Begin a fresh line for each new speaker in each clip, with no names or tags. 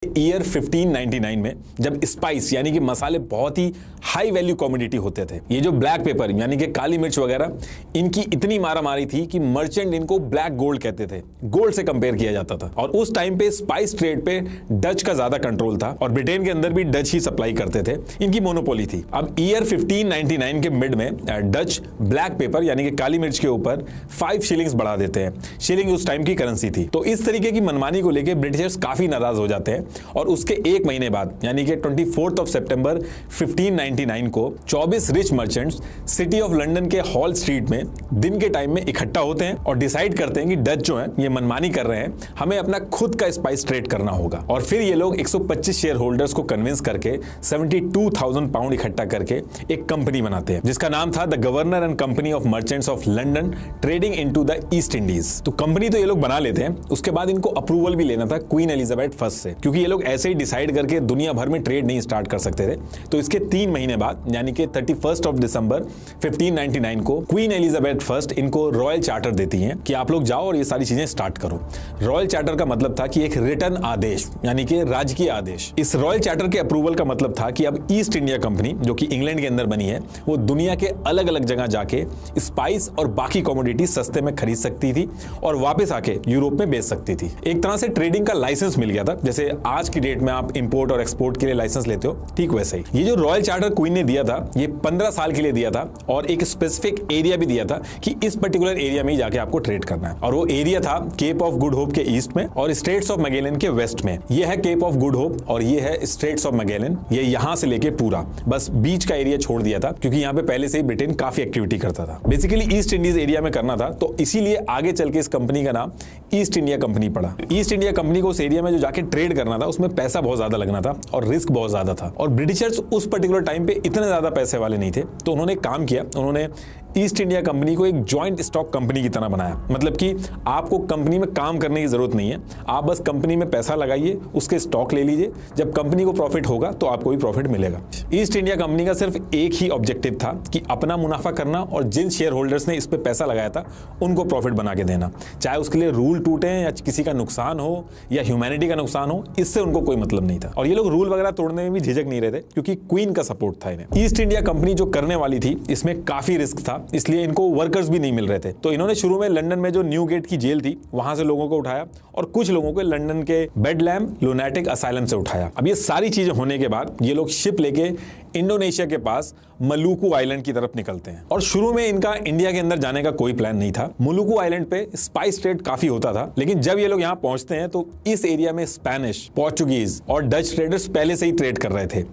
Year 1599 में जब spice यानी कि मसाले बहुत ही हाई वैल्यू कमोडिटी होते थे, ये जो ब्लैक पेपर यानी कि काली मिर्च वगैरह, इनकी इतनी मारामारी थी कि मर्चेंट इनको ब्लैक गोल्ड कहते थे, गोल्ड से कंपेयर किया जाता था। और उस टाइम पे स्पाइस ट्रेड पे डच का ज्यादा कंट्रोल था और ब्रिटेन के अंदर भी डच ही सप्लाई करते थे, इनकी मोनोपोली थी। अब ईयर 1599 के मिड में डच ब्लैक पेपर यानी कि काली मिर्च के ऊपर 5 शिलिंग्स बढ़ा देते हैं। शिलिंग उस टाइम की करेंसी थी। तो इस तरीके की मनमानी को लेकर ब्रिटिशर्स काफी नाराज हो जाते हैं और उसके एक महीने बाद यानी कि 24 सितंबर 1599 को 24 rich merchants city of London के हॉल स्ट्रीट में दिन के टाइम में इकट्ठा होते हैं और डिसाइड करते हैं कि डच जो है ये मनमानी कर रहे हैं, हमें अपना खुद का स्पाइस ट्रेड करना होगा। और फिर ये लोग 125 शेयर होल्डर्स को कन्विंस करके 72,000 पाउंड इकट्ठा करके एक कंपनी बनाते हैं जिसका नाम था the governor and company of merchants of London trading into the east Indies. तो कंपनी तो ये लोग बना लेते हैं, उसके बाद इनको अप्रूवल भी लेना था क्वीन एलिजाबेथ फर्स्ट से, क्योंकि ये लोग ऐसे ही डिसाइड करके दुनिया भर में ट्रेड नहीं स्टार्ट कर सकते थे। तो इसके 3 महीने बाद यानी कि 31 दिसंबर 1599 को क्वीन एलिजाबेथ फर्स्ट इनको रॉयल चार्टर देती हैं कि आप लोग जाओ और ये सारी चीजें स्टार्ट करो। रॉयल चार्टर का मतलब था कि एक रिटर्न आदेश यानी कि राजकीय आदेश। इस रॉयल चार्टर के अप्रूवल का मतलब था कि अब ईस्ट इंडिया कंपनी जो कि इंग्लैंड के अंदर बनी है, वो दुनिया के अलग अलग जगह जाके स्पाइस और बाकी कमोडिटी सस्ते में खरीद सकती थी और वापस आके यूरोप में बेच सकती थी। एक तरह से ट्रेडिंग का लाइसेंस मिल गया था, जैसे आज की डेट में आप इंपोर्ट और एक्सपोर्ट के लिए लाइसेंस लेते हो, ठीक वैसे ही ये जो रॉयल चार्टर क्वीन ने दिया था, ये 15 साल के लिए दिया था और एक स्पेसिफिक एरिया भी दिया था कि इस पर्टिकुलर एरिया में ही जाके आपको ट्रेड करना है। और वो एरिया था केप ऑफ गुड होप के ईस्ट में और स्ट्रेट्स ऑफ मैगेलन के वेस्ट में। ये है केप ऑफ गुड होप और ये है स्ट्रेट्स ऑफ मैगेलन। ये यहां से लेके पूरा बस बीच का एरिया छोड़ दिया था क्योंकि यहां पे पहले से ही ब्रिटेन काफी एक्टिविटी करता था। बेसिकली ईस्ट इंडीज एरिया में करना था, तो इसीलिए आगे चल के इस कंपनी का नाम ईस्ट इंडिया कंपनी पड़ा। ईस्ट इंडिया कंपनी को उस एरिया में जो जाके ट्रेड करना था उसमें पैसा बहुत ज्यादा लगना था और रिस्क बहुत ज्यादा था और ब्रिटिशर्स उस पर्टिकुलर टाइम पे इतने ज्यादा पैसे वाले नहीं थे। तो उन्होंने काम किया, उन्होंने ईस्ट इंडिया कंपनी को एक जॉइंट स्टॉक कंपनी की तरह बनाया। मतलब कि आपको कंपनी में काम करने की जरूरत नहीं है, आप बस कंपनी में पैसा लगाइए, उसके स्टॉक ले लीजिए, जब कंपनी को प्रॉफिट होगा तो आपको भी प्रॉफिट मिलेगा। ईस्ट इंडिया कंपनी का सिर्फ एक ही ऑब्जेक्टिव था कि अपना मुनाफा करना और जिन शेयर होल्डर्स ने इस पे पैसा लगाया था उनको प्रॉफिट बना के देना, चाहे उसके लिए रूल टूटे या किसी का नुकसान हो या ह्यूमैनिटी का नुकसान हो, इससे उनको कोई मतलब नहीं था। और ये लोग रूल वगैरह तोड़ने में भी झिझक नहीं रहे थे क्योंकि क्वीन का सपोर्ट था इन्हें। ईस्ट इंडिया कंपनी जो करने वाली थी इसमें काफी रिस्क था, इसलिए इनको वर्कर्स भी नहीं मिल रहे थे। तो इन्होंने शुरू में लंदन में जो न्यू गेट की जेल थी वहां से लोगों को उठाया और कुछ लोगों को लंदन के बेडलैम लुनैटिक असाइलम से उठाया। अब ये सारी चीजें होने के बाद ये लोग शिप लेके इंडोनेशिया के पास मलुकू आइलैंड की तरफ निकलते हैं। और शुरू में इनका इंडिया के अंदर जाने का कोई प्लान नहीं था। मलुकू आइलैंड पे स्पाइस ट्रेड काफी होता था, लेकिन जब ये लोग यहाँ पहुंचते हैं तो इस एरिया में स्पेनिश, पोर्चुगीज और डच ट्रेडर्स पहले से ही ट्रेड कर रहे थे।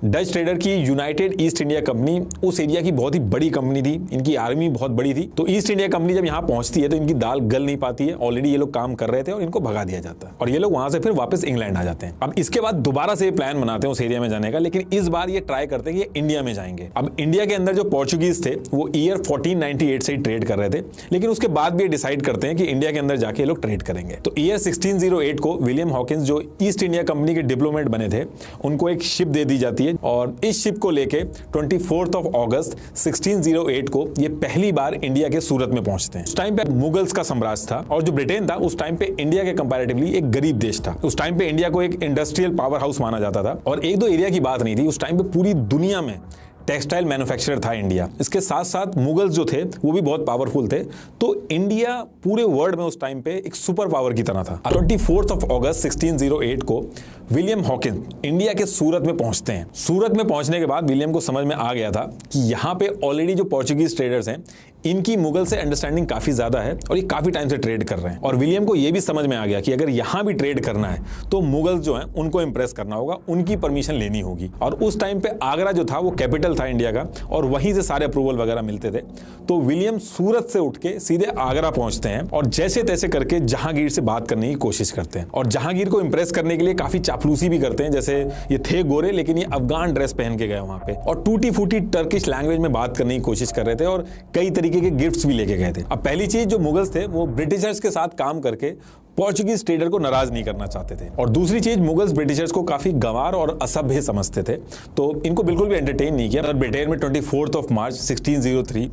डच ट्रेडर की यूनाइटेड ईस्ट इंडिया कंपनी उस एरिया की बहुत ही बड़ी कंपनी थी, इनकी आर्मी बहुत बड़ी थी। तो ईस्ट इंडिया कंपनी जब यहाँ पहुंचती है तो इनकी दाल गल नहीं पाती है, ऑलरेडी ये लोग काम कर रहे थे और इनको भगा दिया जाता है और ये लोग वहां से फिर वापस इंग्लैंड आ जाते हैं। अब इसके बाद दोबारा से प्लान बनाते हैं उस एरिया में जाने का, लेकिन इस बार ये ट्राई करते हैं कि इंडिया में जाएंगे। अब इंडिया के अंदर जो पोर्चुगीज थे वो ईयर 1498 से ही ट्रेड कर रहे थे, लेकिन उसके बाद भी डिसाइड करते हैं कि इंडिया के अंदर जाके लोग ट्रेड करेंगे। तो ईयर 1608 को विलियम हॉकिंस जो ईस्ट इंडिया कंपनी के डिप्लोमेट बने थे उनको एक शिप दे दी जाती है और इस शिप को लेके 24 अगस्त 1608 को ये पहली बार इंडिया के सूरत में पहुंचते हैं। उस टाइम पे मुगल्स का साम्राज्य था और जो ब्रिटेन था उस टाइम पे इंडिया के कंपैरेटिवली एक गरीब देश था। उस टाइम पे इंडिया को एक इंडस्ट्रियल पावर हाउस माना जाता था और एक दो एरिया की बात नहीं थी, उस टाइम पे पूरी दुनिया में टेक्सटाइल मैन्युफैक्चरर था इंडिया। इसके साथ साथ मुगल्स जो थे वो भी बहुत पावरफुल थे, तो इंडिया पूरे वर्ल्ड में उस टाइम पे एक सुपर पावर की तरह था। 24 अगस्त 1608 को विलियम हॉकिंस इंडिया के सूरत में पहुंचते हैं। सूरत में पहुंचने के बाद विलियम को समझ में आ गया था कि यहाँ पे ऑलरेडी जो पोर्चुगीज ट्रेडर्स हैं इनकी मुगल से अंडरस्टैंडिंग काफी ज्यादा है और ये काफी टाइम से ट्रेड कर रहे हैं। और विलियम को ये भी समझ में आ गया कि अगर यहां भी ट्रेड करना है तो मुगल्स जो हैं उनको इंप्रेस करना होगा, उनकी परमिशन लेनी होगी। और उस टाइम पे आगरा जो था वो कैपिटल था इंडिया का और वहीं से सारे अप्रूवल वगैरह मिलते थे। तो विलियम सूरत से उठ के सीधे आगरा पहुंचते हैं और जैसे तैसे करके जहांगीर से बात करने की कोशिश करते हैं और जहांगीर को इंप्रेस करने के लिए काफी चापलूसी भी करते हैं। जैसे ये थे गोरे लेकिन ये अफगान ड्रेस पहन के गए वहां पे और टूटी फूटी टर्किश लैंग्वेज में बात करने की कोशिश कर रहे थे और कई तरीके के गिफ्ट्स भी लेके गए थे। अब पहली चीज जो मुगल्स थे वो ब्रिटिशर्स के साथ काम करके पोर्चुगीज ट्रेडर को नाराज नहीं करना चाहते थे। और दूसरी चीज, मुगल्स ब्रिटिशर्स को काफी गंवार और असभ्य समझते थे, तो इनको बिल्कुल भी एंटरटेन नहीं किया। और ब्रिटेन में 24 मार्च 1603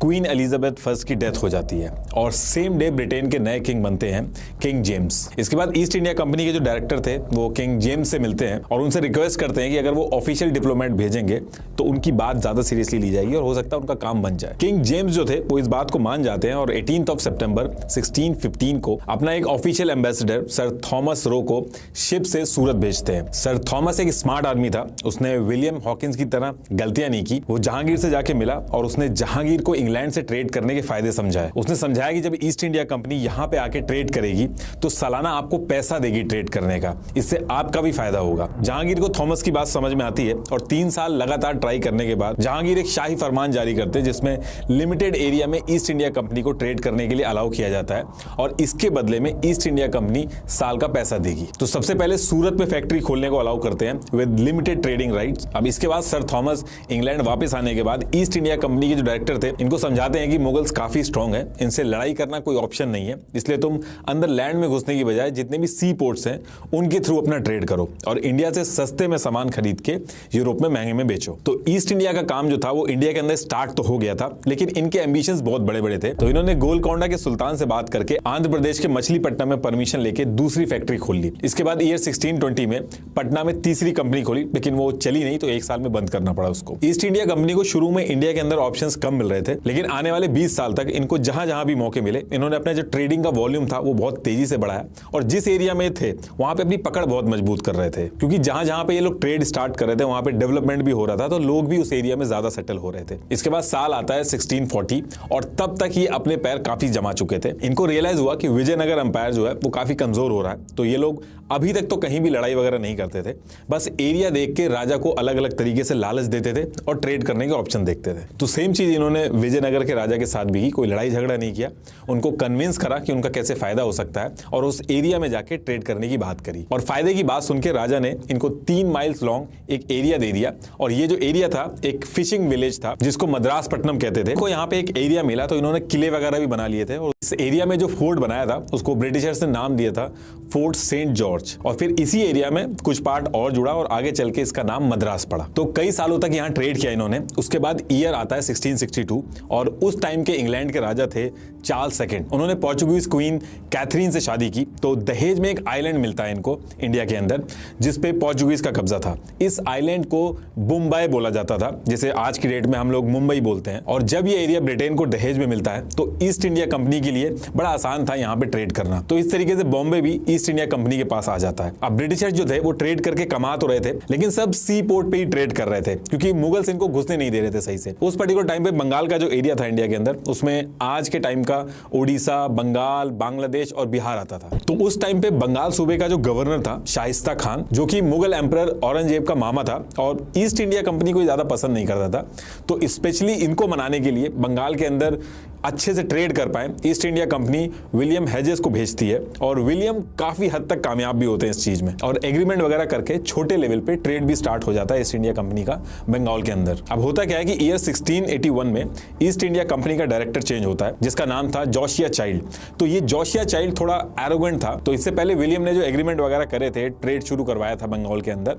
क्वीन एलिजाबेथ फर्स्ट की डेथ हो जाती है और सेम डे ब्रिटेन के नए किंग बनते हैं किंग जेम्स। इसके बाद ईस्ट इंडिया कंपनी के जो डायरेक्टर थे वो किंग जेम्स से मिलते हैं और उनसे रिक्वेस्ट करते हैं कि अगर वो ऑफिशियल डिप्लोमेट भेजेंगे तो उनकी बात ज्यादा सीरियसली ली जाएगी और हो सकता है उनका काम बन जाए। किंग जेम्स जो थे वो इस बात को मान जाते हैं और 18 सितंबर 1615 को अपना एक official ambassador sir Thomas Roe को शिप से सूरत भेजते हैं। सर थॉमस एक स्मार्ट आदमी था, उसने विलियम हॉकिंस की तरह गलतियां नहीं की। वो जहांगीर से जाके मिला और उसने जहांगीर को इंग्लैंड से ट्रेड करने के फायदे समझाए। उसने समझाया कि जब ईस्ट इंडिया कंपनी यहां पे आके ट्रेड करेगी तो सालाना आपको पैसा देगी ट्रेड करने का, इससे आपका भी फायदा होगा। जहांगीर को थॉमस की बात समझ में आती है और 3 साल लगातार ट्राई करने के बाद जहांगीर एक शाही फरमान जारी करते हैं जिसमें लिमिटेड एरिया में ईस्ट इंडिया कंपनी को ट्रेड करने के लिए अलाउ किया जाता है और इसके बदले में ईस्ट इंडिया कंपनी साल का पैसा देगी। तो सबसे पहले सूरत में फैक्ट्री खोलने को अलाउ करते हैं विद लिमिटेड ट्रेडिंग राइट्स। अब इसके बाद सर थॉमस इंग्लैंड वापस आने के बाद ईस्ट इंडिया कंपनी के जो डायरेक्टर थे इनको समझाते हैं कि मुगल्स काफी स्ट्रांग है, इनसे लड़ाई करना कोई ऑप्शन नहीं है, इसलिए तुम अंदर लैंड में घुसने की बजाय जितने भी सी पोर्ट्स हैं उनके थ्रू अपना ट्रेड करो और इंडिया से सस्ते में सामान खरीद के यूरोप में महंगे में बेचो। तो ईस्ट इंडिया का काम जो था वो इंडिया के अंदर स्टार्ट तो हो गया था, लेकिन इनके एम्बिशंस बहुत बड़े बड़े थे। तो इन्होंने गोलकोंडा के सुल्तान से बात करके आंध्र प्रदेश के मछलीपट्टनम में परमिशन लेके दूसरी फैक्ट्री खोल ली। इसके बाद ईयर 1620 में पटना में तीसरी कंपनी खोली, लेकिन वो चली नहीं तो 1 साल में बंद करना पड़ा उसको। ईस्ट इंडिया कंपनी को शुरू में इंडिया के अंदर ऑप्शंस कम मिल रहे थे, लेकिन आने वाले 20 साल तक इनको जहां जहां भी मौके मिले इन्होंने अपने जो ट्रेडिंग का वॉल्यूम था वो बहुत तेजी से बढ़ाया और जिस एरिया में थे वहां पे अपनी पकड़ बहुत मजबूत कर रहे थे, क्योंकि जहां जहां पे ये लोग ट्रेड स्टार्ट कर रहे थे वहां पे डेवलपमेंट भी हो रहा था, तो लोग भी उस एरिया में ज्यादा सेटल हो रहे थे। इसके बाद साल आता है 1640 और तब तक ये अपने पैर काफी जमा चुके थे। इनको रियलाइज हुआ कि विजयनगर एम्पायर जो है वो काफी कमजोर हो रहा है, तो ये लोग अभी तक तो कहीं भी लड़ाई वगैरह नहीं करते थे, बस एरिया देख के राजा को अलग अलग तरीके से लालच देते थे और ट्रेड करने के ऑप्शन देखते थे। तो सेम चीज इन्होंने विजयनगर के राजा के साथ भी की, कोई लड़ाई झगड़ा नहीं किया, उनको कन्विंस करा कि उनका कैसे फायदा हो सकता है और उस एरिया में जाके ट्रेड करने की बात करी। और फायदे की बात सुनकर राजा ने इनको 3 माइल्स लॉन्ग एक एरिया दे दिया और ये जो एरिया था एक फिशिंग विलेज था जिसको मद्रास पट्टनम कहते थे। को यहाँ पे एक एरिया मिला तो इन्होंने किले वगैरह भी बना लिए थे और इस एरिया में जो फोर्ट बनाया था उसको ब्रिटिशर्स ने नाम दिया था फोर्ट सेंट जॉर्ज। और फिर इसी एरिया में कुछ पार्ट और जुड़ा और आगे चल के इसका नाम मद्रास पड़ा। तो कई सालों तक यहाँ ट्रेड किया इन्होंने। उसके बाद ईयर आता है 1662 और उस टाइम के इंग्लैंड के राजा थे चार्ल्स सेकंड। उन्होंने पोर्चुगीज क्वीन कैथरीन से शादी की, तो दहेज में एक आइलैंड मिलता है इनको इंडिया के अंदर जिसपे पोर्चुगीज का कब्जा था। इस आइलैंड को बुम्बई बोला जाता था, जिसे आज की डेट में हम लोग मुंबई बोलते हैं। और जब ये एरिया ब्रिटेन को दहेज में मिलता है तो ईस्ट इंडिया कंपनी के लिए बड़ा आसान था यहाँ पे ट्रेड करना। तो इस तरीके से बॉम्बे भी ईस्ट इंडिया कंपनी के पास आ जाता है। अब ब्रिटिशर्स जो थे वो ट्रेड करके कमा तो रहे थे, लेकिन सब सी पोर्ट पे ही ट्रेड कर रहे थे क्योंकि मुगल्स इनको घुसने नहीं दे रहे थे सही से। उस पर्टिकुलर टाइम पे बंगाल का जो एरिया था इंडिया के अंदर, उसमें आज के टाइम का ओडिशा, बंगाल, बांग्लादेश और बिहार आता था। तो उस टाइम पे बंगाल सूबे का जो गवर्नर था शाइस्ता खान, जो कि मुगल एम्परर औरंगजेब का मामा था और ईस्ट इंडिया कंपनी को ज्यादा पसंद नहीं करता था। तो स्पेशली इनको मनाने के लिए बंगाल के अंदर अच्छे से ट्रेड कर पाए east India company William hedges को भेजती है और विलियम काफी हद तक कामयाब भी होते हैं इस चीज में और एग्रीमेंट वगैरह करके छोटे लेवल पे ट्रेड भी स्टार्ट हो जाता है ईस्ट इंडिया कंपनी का बंगाल के अंदर। अब होता क्या है कि ईयर 1681 में ईस्ट इंडिया कंपनी का डायरेक्टर चेंज होता है जिसका नाम था जोशिया चाइल्ड। तो ये जोशिया चाइल्ड थोड़ा एरोगेंट था, तो इससे पहले विलियम ने जो एग्रीमेंट वगैरह करे थे, ट्रेड शुरू करवाया था बंगाल के अंदर,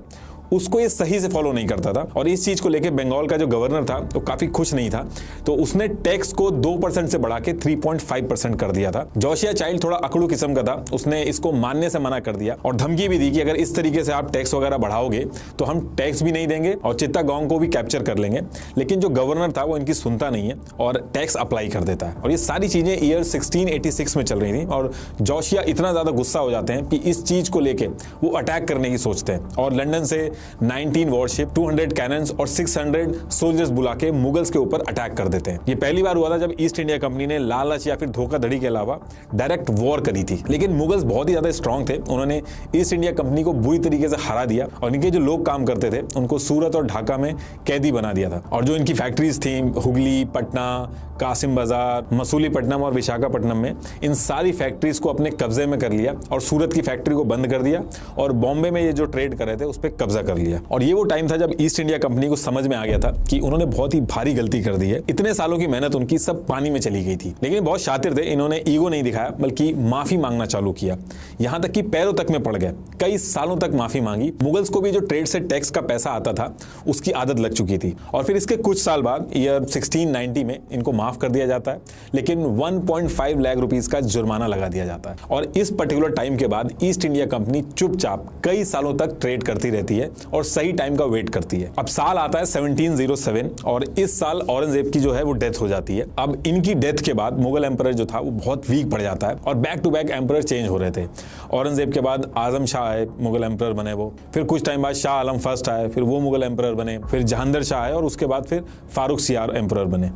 उसको ये सही से फॉलो नहीं करता था और इस चीज को लेके बंगाल का जो गवर्नर था वो काफी खुश नहीं था। तो उसने टैक्स को 2% से बढ़ा के 3.5% कर दिया था। जोशिया चाइल्ड थोड़ा अकड़ू किस्म का था, उसने इसको मानने से मना कर दिया और धमकी भी दी कि अगर इस तरीके से आप टैक्स वगैरह बढ़ाओगे तो हम टैक्स भी नहीं देंगे और चित्तागोंग को भी कैप्चर कर लेंगे। लेकिन जो गवर्नर था वो इनकी सुनता नहीं है और टैक्स अप्लाई कर देता है। और ये सारी चीजें ईयर 1686 में चल रही थी और जोशिया इतना ज्यादा गुस्सा हो जाते हैं कि इस चीज को लेके वो अटैक करने की सोचते हैं और लंदन से 19 वॉरशिप, 200 कैनन्स और 600 सोल्जर्स बुला के मुगल्स के ऊपर अटैक कर देते हैं। ये पहली बार हुआ था जब ईस्ट इंडिया कंपनी ने लालच या फिर धोखाधड़ी के अलावा डायरेक्ट वॉर करी थी। लेकिन मुगल्स बहुत ही ज्यादा स्ट्रांग थे, उन्होंने ईस्ट इंडिया कंपनी को बुरी तरीके से हरा दिया और इनके जो लोग काम करते थे उनको सूरत और ढाका में कैदी बना दिया था। और जो इनकी फैक्ट्रीज थी हुगली, पटना, कासिम बाजार, मसूलीपट्टनम और विशाखापट्टनम में, इन सारी फैक्ट्रीज को अपने कब्जे में कर लिया और सूरत की फैक्ट्री को बंद कर दिया और बॉम्बे में ये जो ट्रेड कर रहे थे उस पर कब्जा कर लिया। और ये वो टाइम था जब ईस्ट इंडिया कंपनी को समझ में आ गया था कि उन्होंने बहुत ही भारी गलती कर दी है। इतने सालों की मेहनत उनकी सब पानी में चली गई थी। लेकिन बहुत शातिर थे, इन्होंने ईगो नहीं दिखाया बल्कि माफी मांगना चालू किया, यहां तक कि पैरों तक में पड़ गए। कई सालों तक माफी मांगी। मुगल्स को भी जो ट्रेड से टैक्स का पैसा आता था उसकी आदत लग चुकी थी। और फिर इसके कुछ साल बाद ईयर 1690 में इनको माफ कर दिया जाता है, लेकिन 1.5 लाख रुपीस का जुर्माना लगा दिया जाता है। और इस पर्टिकुलर टाइम के बाद ईस्ट इंडिया कंपनी चुपचाप कई सालों तक ट्रेड करती रहती है और सही टाइम का वेट करती है। अब साल आता है 1707 और इस साल औरंगजेब की जो है वो डेथ हो जाती है। अब इनकी डेथ के बाद मुगल एम्परर जो था वो बहुत वीक पड़ जाता है और back to back emperor change हो रहे थे। औरंगजेब के बाद आजम शाह आए, मुगल एम्परर बने वो। फिर कुछ टाइम बाद शाह आलम फर्स्ट आए, फिर वो मुगल एम्परर बने। फिर जहांगीर शाह आए और उसके बाद फिर फारूक सियार एम्परर बने।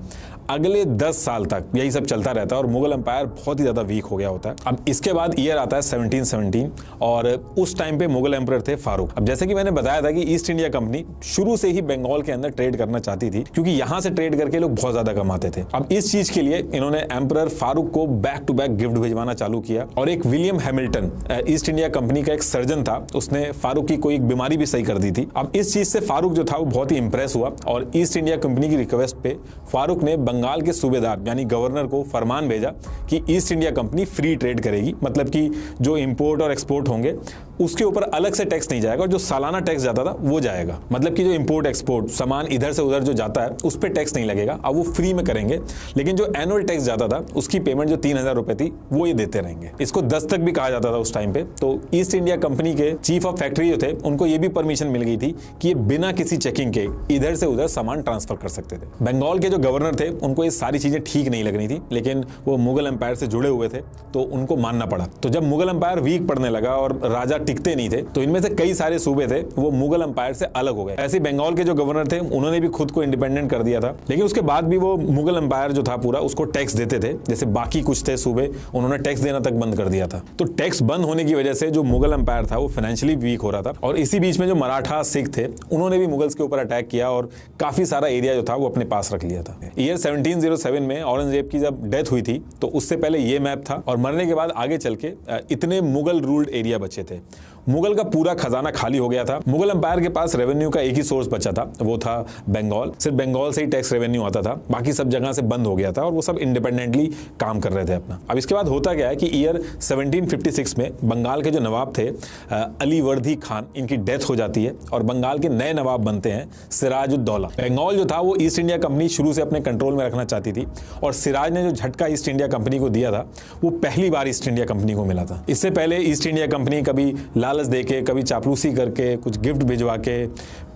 अगले 10 साल तक यही सब चलता रहता है और मुगल एम्पायर बहुत ही ज्यादा वीक हो गया होता है। अब इसके बाद ईयर आता है 1717 और उस टाइम पे मुगल एम्परर थे फारूक। अब जैसे कि मैंने बताया था कि ईस्ट इंडिया कंपनी शुरू से ही बंगाल के अंदर ट्रेड करना चाहती थी, क्योंकि यहां से ट्रेड करके लोग बहुत ज्यादा कमाते थे। अब इस चीज के लिए इन्होंने एम्परर फारूक को बैक टू बैक गिफ्ट भिजवाना चालू किया। और एक William Hamilton east India company का एक सर्जन था, उसने फारूक की कोई एक बीमारी भी सही कर दी थी। अब इस चीज से फारूक जो था वो बहुत ही इंप्रेस हुआ और ईस्ट इंडिया कंपनी की रिक्वेस्ट पे फारूक ने बंगाल के सूबेदार यानी गवर्नर को फरमान भेजा कि east India company free trade करेगी, मतलब कि जो इंपोर्ट और एक्सपोर्ट होंगे उसके ऊपर अलग से टैक्स नहीं जाएगा और जो सालाना टैक्स जाता था वो जाएगा। मतलब कि जो इंपोर्ट एक्सपोर्ट सामान इधर से उधर जो जाता है उस पर टैक्स नहीं लगेगा, अब वो फ्री में करेंगे। लेकिन जो एनुअल टैक्स जाता था उसकी पेमेंट जो 3000 रुपए थी वो ये देते रहेंगे। इसको दस्तक भी कहा जाता था उस टाइम पे। तो ईस्ट इंडिया कंपनी के चीफ ऑफ फैक्ट्री जो थे उनको ये भी परमिशन मिल गई थी कि ये बिना किसी चेकिंग के इधर से उधर सामान ट्रांसफर कर सकते थे। बंगाल के जो गवर्नर थे उनको ये सारी चीजें ठीक नहीं लग रही थी, लेकिन वो मुगल एम्पायर से जुड़े हुए थे तो उनको मानना पड़ा। तो जब मुगल एम्पायर वीक पड़ने लगा और राजा टिकते नहीं थे तो इनमें से कई सारे सूबे थे वो मुगल एम्पायर से अलग हो गए। ऐसे बंगाल के जो गवर्नर थे उन्होंने भी खुद को इंडिपेंडेंट कर दिया था, लेकिन उसके बाद भी वो मुगल एम्पायर जो था पूरा उसको टैक्स देते थे। जैसे बाकी कुछ थे सूबे उन्होंने टैक्स देना तक बंद कर दिया था। तो टैक्स बंद होने की वजह से जो मुगल एम्पायर था वो फाइनेंशियली वीक हो रहा था। और इसी बीच में जो मराठा सिख थे उन्होंने भी मुगल्स के ऊपर अटैक किया और काफी सारा एरिया जो था वो अपने पास रख लिया था। ईयर 1707 में औरंगजेब की जब डेथ हुई थी तो उससे पहले ये मैप था और मरने के बाद आगे चल के इतने मुगल रूल्ड एरिया बचे थे। मुगल का पूरा खजाना खाली हो गया था। मुगल एम्पायर के पास रेवेन्यू का एक ही सोर्स बचा था, वो था बंगाल। सिर्फ बंगाल से ही टैक्स रेवेन्यू आता था, बाकी सब जगह से बंद हो गया था और वो सब इंडिपेंडेंटली काम कर रहे थे अपना। अब इसके बाद होता क्या है कि ईयर 1756 में बंगाल के जो नवाब थे अलीवर्दी खान, इनकी डेथ हो जाती है और बंगाल के नए नवाब बनते हैं सिराजुद्दौला। बंगाल जो था वो ईस्ट इंडिया कंपनी शुरू से अपने कंट्रोल में रखना चाहती थी और सिराज ने जो झटका ईस्ट इंडिया कंपनी को दिया था वो पहली बार ईस्ट इंडिया कंपनी को मिला था। इससे पहले ईस्ट इंडिया कंपनी कभी लालच देके, कभी चापलूसी करके, कुछ गिफ्ट भिजवा के,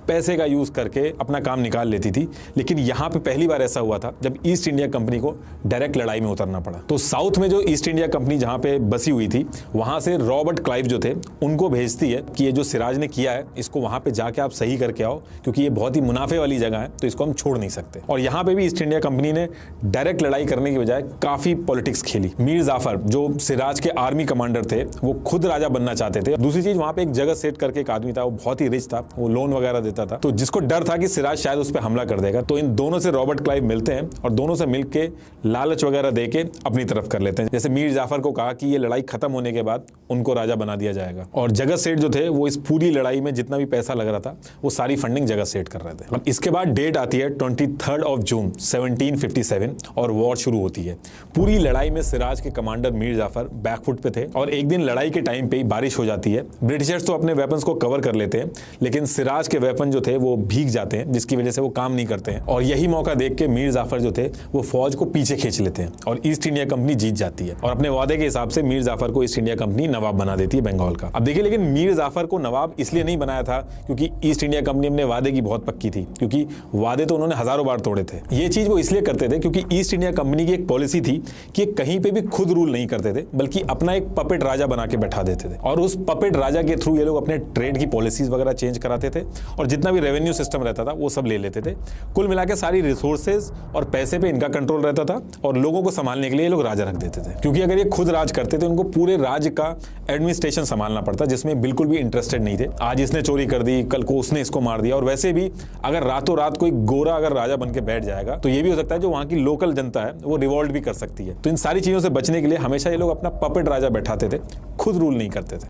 पैसे का यूज करके अपना काम निकाल लेती थी। लेकिन यहां पे पहली बार ऐसा हुआ था जब ईस्ट इंडिया कंपनी को डायरेक्ट लड़ाई में उतरना पड़ा। तो साउथ में जो ईस्ट इंडिया कंपनी जहां पे बसी हुई थी वहां से रॉबर्ट क्लाइव जो थे उनको भेजती है कि ये जो सिराज ने किया है इसको वहां पे जाके आप सही करके आओ, क्योंकि ये बहुत ही मुनाफे वाली जगह है तो इसको हम छोड़ नहीं सकते। और यहां पे भी ईस्ट इंडिया कंपनी ने डायरेक्ट लड़ाई करने की बजाय काफी पॉलिटिक्स खेली। मीर जाफर जो सिराज के आर्मी कमांडर थे वो खुद राजा बनना चाहते थे। दूसरी चीज वहां पे एक जगह सेट करके एक आदमी था, वो बहुत ही रिच था, वो लोन वगैरह था, तो जिसको डर था कि सिराज शायद उस पर हमला कर देगा। तो इन दोनों से रॉबर्ट क्लाइव मिलते हैं और दोनों से मिलके लालच वगैरह देके अपनी तरफ कर लेते हैं। जैसे मीर जाफर को कहा कि ये लड़ाई खत्म होने के बाद उनको राजा बना दिया जाएगा और जगत सेठ जो थे वो इस पूरी लड़ाई में जितना भी पैसा लग रहा था वो सारी फंडिंग जगत सेठ कर रहे थे। अब इसके बाद डेट आती है 23 जून 1757 और वॉर शुरू होती है। पूरी लड़ाई में सिराज के कमांडर मीर जाफर बैकफुट पे थे और एक दिन लड़ाई के टाइम पे ही बारिश हो जाती है। ब्रिटिशर्स तो अपने वेपन्स को कवर कर लेते हैं, लेकिन सिराज के वेपन जो थे वो भीग जाते हैं, जिसकी वजह से वो काम नहीं करते हैं। और यही मौका देख के मीर जाफर जो थे वो फौज को पीछे खींच लेते हैं और ईस्ट इंडिया कंपनी जीत जाती है। और अपने वादे के हिसाब से मीर जाफर को ईस्ट इंडिया कंपनी नवाब बना देती है बंगाल का। अब देखिए, लेकिन मीर जाफर को नवाब इसलिए नहीं बनाया था क्योंकि ईस्ट इंडिया कंपनी अपने वादे की बहुत पक्की थी, क्योंकि वादे तो उन्होंने हजारों बार तोड़े थे। ये चीज वो इसलिए करते थे क्योंकि ईस्ट इंडिया कंपनी की एक पॉलिसी थी कि कहीं पे भी खुद रूल नहीं करते थे, बल्कि अपना एक पपेट राजा बना के बैठा देते थे और उस पपेट राजा के थ्रू ये लोग अपने ट्रेड की पॉलिसीज वगैरह चेंज कराते थे और जितना भी रेवेन्यू सिस्टम रहता था वो सब ले लेते थे। कुल मिला के सारी रिसोर्सेज और पैसे पे इनका कंट्रोल रहता था और लोगों को संभालने के लिए ये लोग राजा रख देते थे, क्योंकि अगर ये खुद राज करते तो इनको पूरे राज्य का एडमिनिस्ट्रेशन संभालना पड़ता, जिसमें बिल्कुल भी इंटरेस्टेड नहीं थे। आज इसने चोरी कर दी, कल को उसने इसको मार दिया। और वैसे भी अगर रातों रात कोई गोरा अगर राजा बन के बैठ जाएगा तो ये भी हो सकता है जो वहां की लोकल जनता है वो रिवॉल्ट भी कर सकती है। तो इन सारी चीजों से बचने के लिए हमेशा ये लोग अपना पपेट राजा बैठाते थे, खुद रूल नहीं करते थे।